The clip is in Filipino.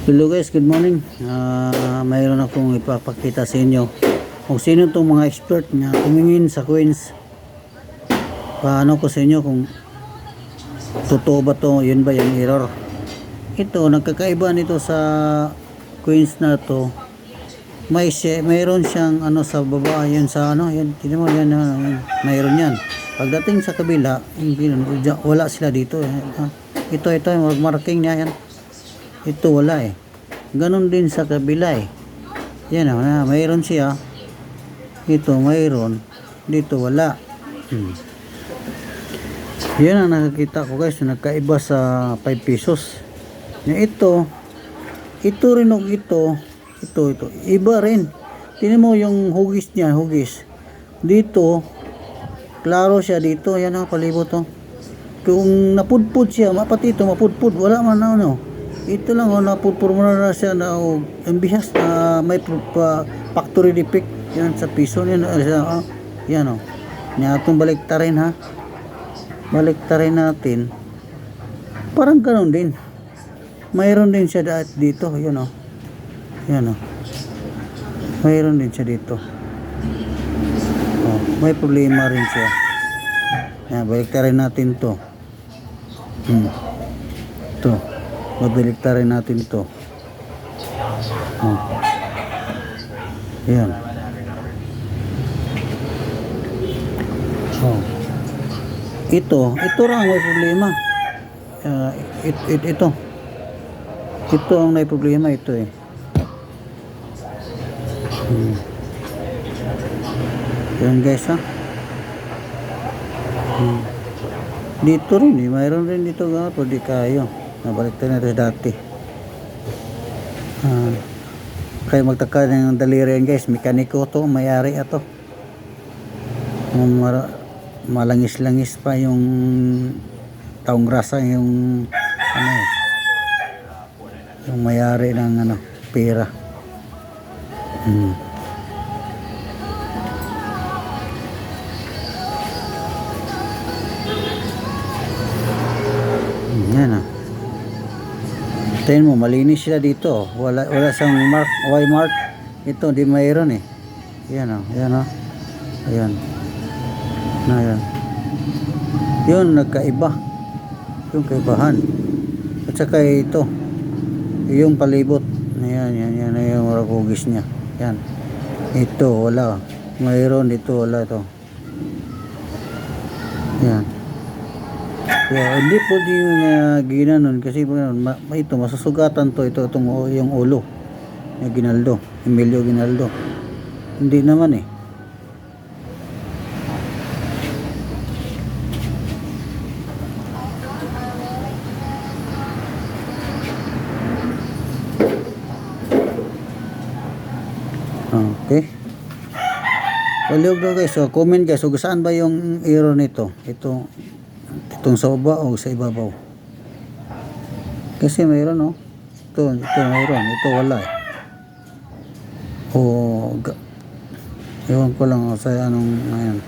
Hello guys, good morning. Mayroon akong ipapakita sa inyo kung sino itong mga expert na tumingin sa coins. Paano ko sa inyo kung totoo ba to, yun ba yung error. Ito, nagkakaiba nito sa coins na to. Mayroon siyang ano sa baba, yan sa ano, yan, tingnan mo yan, mayroon yan. Pagdating sa kabila, wala sila dito. Ito, yung marking niya yan. Ito wala eh. Ganon din sa kabila eh. Yan na, mayroon siya. Ito mayroon. Dito wala. Yan ang nakakita ko guys. Nagkaiba sa 5 pesos. Ito rin o ito. Iba rin. Tingnan mo yung hugis niya. Hugis. Dito. Klaro siya dito. Yan ang palibot to. Kung napudpud siya. Pati ito mapudpud. Wala man ano. Ito lang napupurma na siya na ambihas na may factory defect yan sa piso yan yan o atong baliktarin ha, baliktarin natin parang ganon din, mayroon din siya dito yan o mayroon din siya dito may problema rin siya yan, baliktarin natin to to mabaliktarin natin ito. Ayan. Ito lang may problema. Ito ang may problema ito eh. Ayan guys ha. Dito rin eh, mayroon rin dito pero di kayo. Nabaliktad na rin dati. Kaya magtaka ng daliri yan guys. Mekaniko to, mayari ato. Malangis-langis pa yung taong grasa yung ano yung mayari ng ano, pera. Yan ah. Tingnan mo, malinis sila dito. Wala siyang mark, Y mark. Ito, di mayroon eh. Yan o, yan o. Ayan. Ayan. Yun, nagkaiba. Yung kaibahan. At saka ito. Yung palibot. Ayan, yan yung hugis niya. Yan. Ito, wala. Mayroon dito, wala ito. Yan. Kaya hindi po yung ginanon kasi ito masusugatan to itong yung ulo ni Ginaldo, Emilio Ginaldo. Hindi naman eh. Okay. Paliog daw guys. So comment guys. So saan ba yung error nito? Itong sa baba o sa ibabaw, kasi mayroon no, ito mayroon, ito wala eh. Ewan ko lang sa anong ayan.